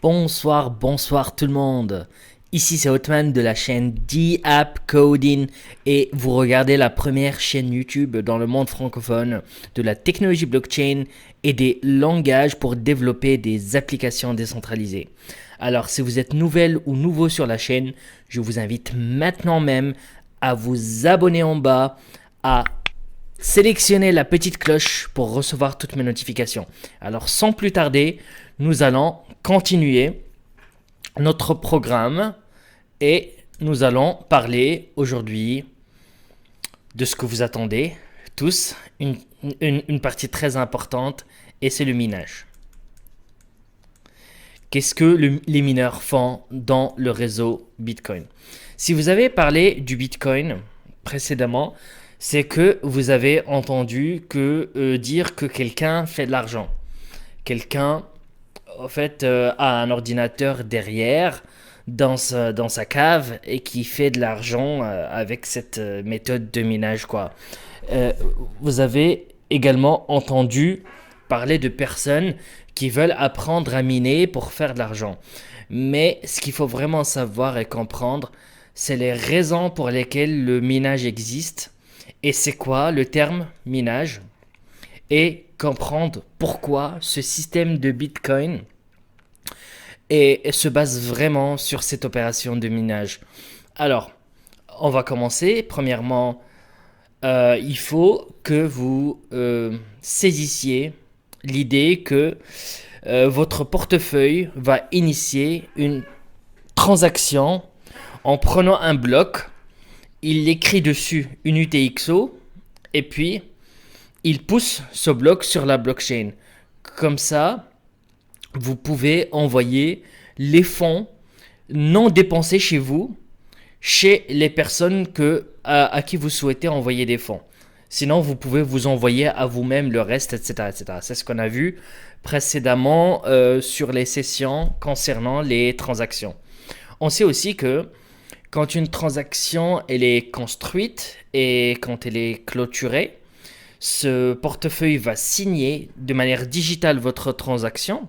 Bonsoir tout le monde. Ici c'est Otman de la chaîne D-App Coding et vous regardez la première chaîne YouTube dans le monde francophone de la technologie blockchain et des langages pour développer des applications décentralisées. Alors si vous êtes nouvelle ou nouveau sur la chaîne, je vous invite maintenant même à vous abonner en bas, à sélectionner la petite cloche pour recevoir toutes mes notifications. Alors sans plus tarder, nous allons continuer notre programme et nous allons parler aujourd'hui de ce que vous attendez tous, une partie très importante, et c'est le minage. Qu'est-ce que les mineurs font dans le réseau Bitcoin? Si vous avez parlé du Bitcoin précédemment, c'est que vous avez entendu dire que quelqu'un fait de l'argent. Quelqu'un en fait, a un ordinateur derrière dans sa cave et qui fait de l'argent avec cette méthode de minage, quoi. Vous avez également entendu parler de personnes qui veulent apprendre à miner pour faire de l'argent. Mais ce qu'il faut vraiment savoir et comprendre, c'est les raisons pour lesquelles le minage existe et c'est quoi le terme minage et comprendre pourquoi ce système de Bitcoin se base vraiment sur cette opération de minage. Alors, on va commencer. Premièrement, il faut que vous saisissiez l'idée que votre portefeuille va initier une transaction en prenant un bloc, il écrit dessus une UTXO et puis il pousse ce bloc sur la blockchain. Comme ça, vous pouvez envoyer les fonds non dépensés chez vous, chez les personnes à qui vous souhaitez envoyer des fonds. Sinon, vous pouvez vous envoyer à vous-même le reste, etc., etc. C'est ce qu'on a vu précédemment sur les sessions concernant les transactions. On sait aussi que quand une transaction elle est construite et quand elle est clôturée, ce portefeuille va signer de manière digitale votre transaction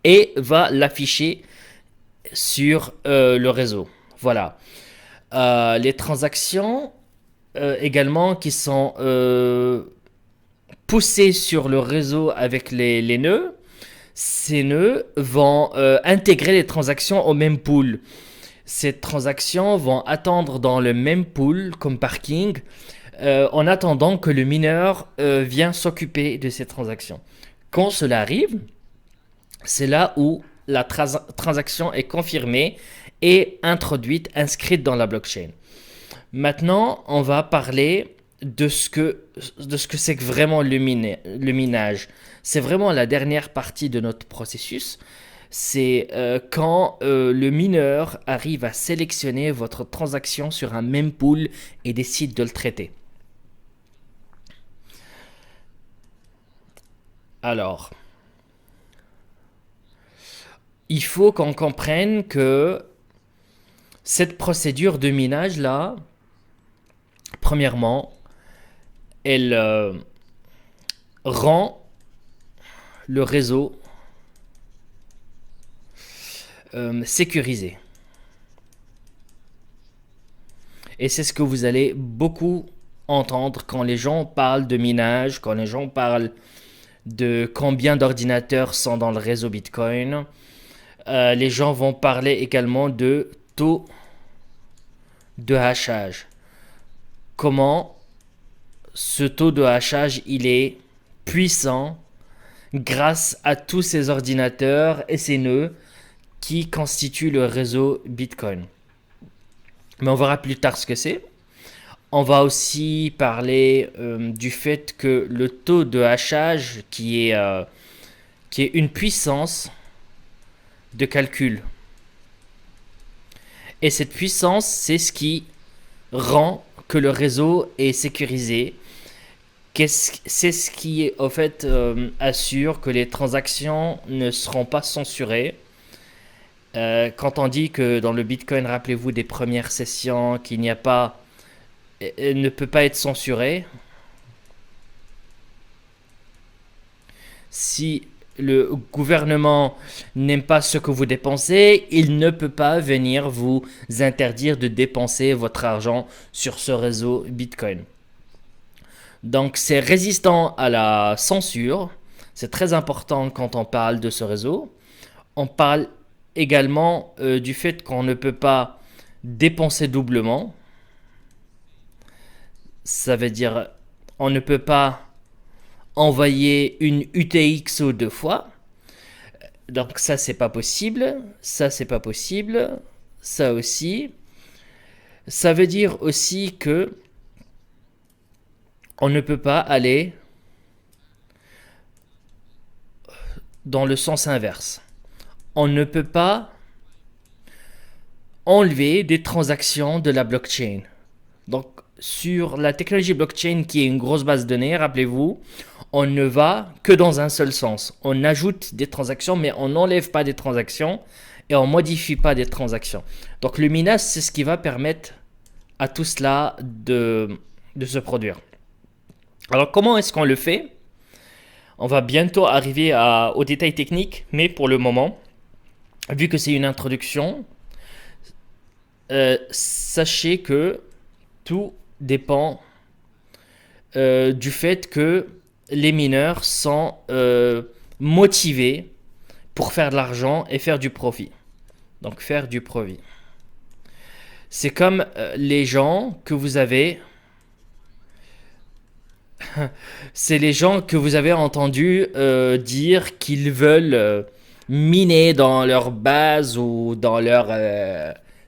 et va l'afficher sur le réseau. Voilà. Les transactions également qui sont poussées sur le réseau avec les nœuds, ces nœuds vont intégrer les transactions au même pool. Ces transactions vont attendre dans le même pool comme parking en attendant que le mineur vienne s'occuper de ces transactions. Quand cela arrive, c'est là où la transaction est confirmée et introduite, inscrite dans la blockchain. Maintenant, on va parler de ce que c'est que vraiment le minage. C'est vraiment la dernière partie de notre processus. C'est quand le mineur arrive à sélectionner votre transaction sur un même pool et décide de le traiter. Alors, il faut qu'on comprenne que cette procédure de minage là, premièrement, elle rend le réseau sécurisé. Et c'est ce que vous allez beaucoup entendre quand les gens parlent de minage, quand les gens parlent de combien d'ordinateurs sont dans le réseau Bitcoin. Les gens vont parler également de taux de hachage. Comment ce taux de hachage il est puissant grâce à tous ces ordinateurs et ces nœuds qui constituent le réseau Bitcoin. Mais on verra plus tard ce que c'est. On va aussi parler du fait que le taux de hachage qui est une puissance de calcul. Et cette puissance, c'est ce qui rend que le réseau est sécurisé. C'est ce qui, en fait, assure que les transactions ne seront pas censurées. Quand on dit que dans le Bitcoin, rappelez-vous des premières sessions, qu'il n'y a pas, ne peut pas être censuré. Si le gouvernement n'aime pas ce que vous dépensez, il ne peut pas venir vous interdire de dépenser votre argent sur ce réseau Bitcoin. Donc c'est résistant à la censure, c'est très important quand on parle de ce réseau. On parle également du fait qu'on ne peut pas dépenser doublement. Ça veut dire on ne peut pas envoyer une UTXO 2 fois. Donc ça c'est pas possible, ça c'est pas possible, ça aussi. Ça veut dire aussi que on ne peut pas aller dans le sens inverse. On ne peut pas enlever des transactions de la blockchain. Donc sur la technologie blockchain qui est une grosse base de données, rappelez-vous, on ne va que dans un seul sens. On ajoute des transactions mais on n'enlève pas des transactions et on ne modifie pas des transactions. Donc le minage, c'est ce qui va permettre à tout cela de se produire. Alors comment est-ce qu'on le fait? On va bientôt arriver aux détails techniques, mais pour le moment, vu que c'est une introduction, sachez que tout dépend du fait que les mineurs sont motivés pour faire de l'argent et faire du profit. Donc faire du profit. C'est comme les gens que vous avez... C'est les gens que vous avez entendu dire qu'ils veulent miner dans leur base ou dans leur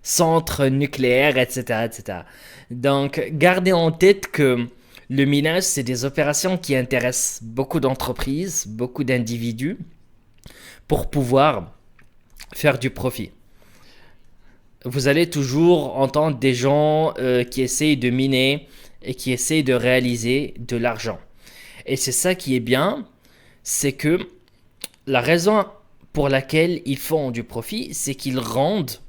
centre nucléaire, etc., etc. Donc, gardez en tête que le minage, c'est des opérations qui intéressent beaucoup d'entreprises, beaucoup d'individus, pour pouvoir faire du profit. Vous allez toujours entendre des gens qui essayent de miner et qui essayent de réaliser de l'argent. Et c'est ça qui est bien, c'est que la raison pour laquelle ils font du profit, c'est qu'ils rendent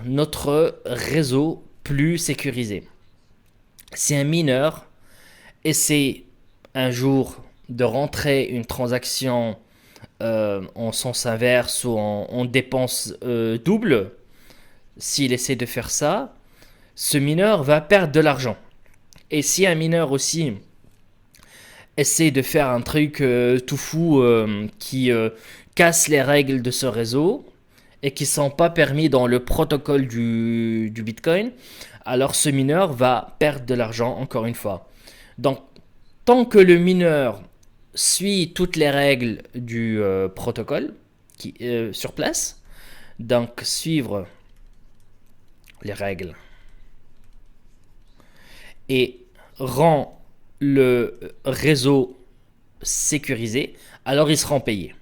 notre réseau plus sécurisé. Si un mineur essaie un jour de rentrer une transaction en sens inverse ou en dépense double, s'il essaie de faire ça, ce mineur va perdre de l'argent. Et si un mineur aussi essaie de faire un truc tout fou qui casse les règles de ce réseau et qui ne sont pas permis dans le protocole du Bitcoin, alors ce mineur va perdre de l'argent encore une fois. Donc, tant que le mineur suit toutes les règles du protocole qui est sur place, donc suivre les règles et rend le réseau sécurisé, alors ils seront payés.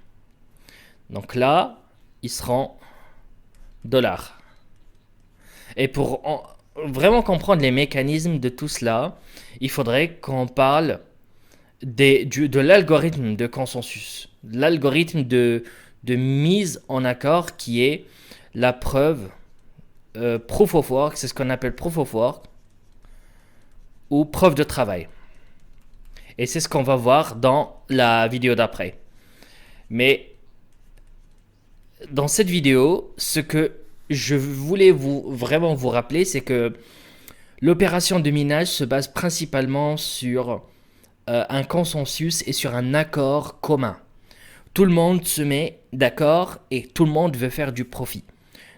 Donc là, ils seront dollars. Et pour vraiment comprendre les mécanismes de tout cela, il faudrait qu'on parle de l'algorithme de consensus, l'algorithme de mise en accord qui est la preuve proof of work, c'est ce qu'on appelle proof of work ou preuve de travail. Et c'est ce qu'on va voir dans la vidéo d'après. Mais dans cette vidéo, ce que je voulais vraiment vous rappeler, c'est que l'opération de minage se base principalement sur un consensus et sur un accord commun. Tout le monde se met d'accord et tout le monde veut faire du profit.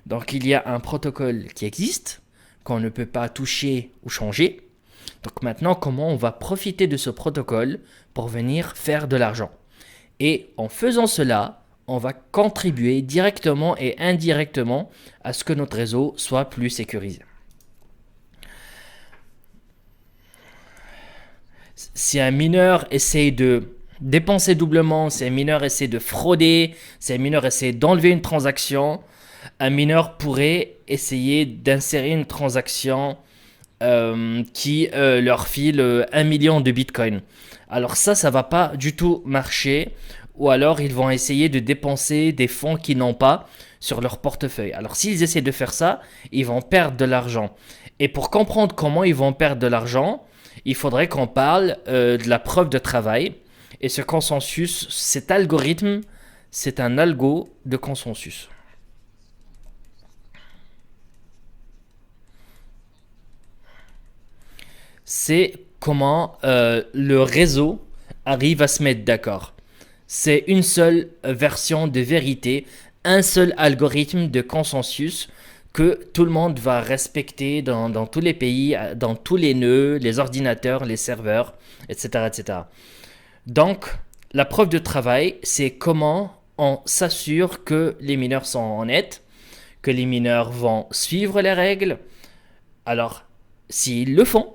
Donc il y a un protocole qui existe, qu'on ne peut pas toucher ou changer. Donc maintenant, comment on va profiter de ce protocole pour venir faire de l'argent? Et en faisant cela, on va contribuer directement et indirectement à ce que notre réseau soit plus sécurisé. Si un mineur essaie de dépenser doublement, si un mineur essaie de frauder, si un mineur essaie d'enlever une transaction, un mineur pourrait essayer d'insérer une transaction qui leur file 1 million de bitcoin. Alors ça va pas du tout marcher, ou alors ils vont essayer de dépenser des fonds qu'ils n'ont pas sur leur portefeuille. Alors s'ils essaient de faire ça, ils vont perdre de l'argent. Et pour comprendre comment ils vont perdre de l'argent, il faudrait qu'on parle de la preuve de travail Et ce consensus, cet algorithme, c'est un algo de consensus. C'est comment le réseau arrive à se mettre d'accord. C'est une seule version de vérité, un seul algorithme de consensus que tout le monde va respecter dans tous les pays, dans tous les nœuds, les ordinateurs, les serveurs, etc., etc. Donc, la preuve de travail, c'est comment on s'assure que les mineurs sont honnêtes, que les mineurs vont suivre les règles. Alors, s'ils le font,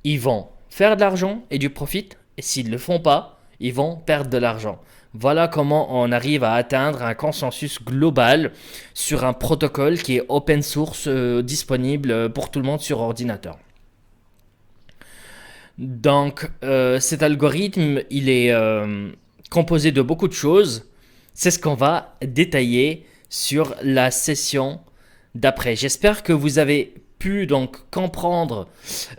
ils vont faire de l'argent et du profit, et s'ils ne le font pas, ils vont perdre de l'argent. Voilà comment on arrive à atteindre un consensus global sur un protocole qui est open source, disponible pour tout le monde sur ordinateur. Donc cet algorithme, il est composé de beaucoup de choses. C'est ce qu'on va détailler sur la session d'après. J'espère que vous avez pu donc comprendre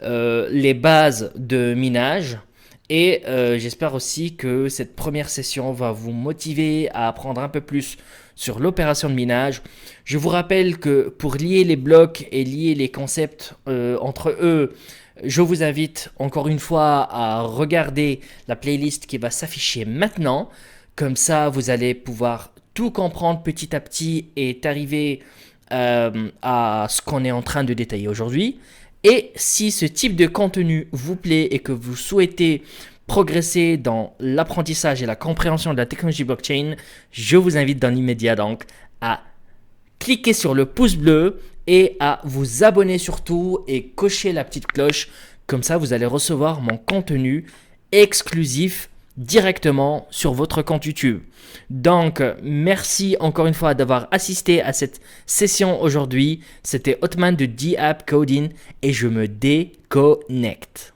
les bases de minage. Et j'espère aussi que cette première session va vous motiver à apprendre un peu plus sur l'opération de minage. Je vous rappelle que pour lier les blocs et lier les concepts entre eux, je vous invite encore une fois à regarder la playlist qui va s'afficher maintenant. Comme ça, vous allez pouvoir tout comprendre petit à petit et arriver à ce qu'on est en train de détailler aujourd'hui. Et si ce type de contenu vous plaît et que vous souhaitez progresser dans l'apprentissage et la compréhension de la technologie blockchain, je vous invite dans l'immédiat donc à cliquer sur le pouce bleu et à vous abonner surtout et cocher la petite cloche. Comme ça, vous allez recevoir mon contenu exclusif directement sur votre compte YouTube. Donc, merci encore une fois d'avoir assisté à cette session aujourd'hui. C'était Othman de D-App Coding et je me déconnecte.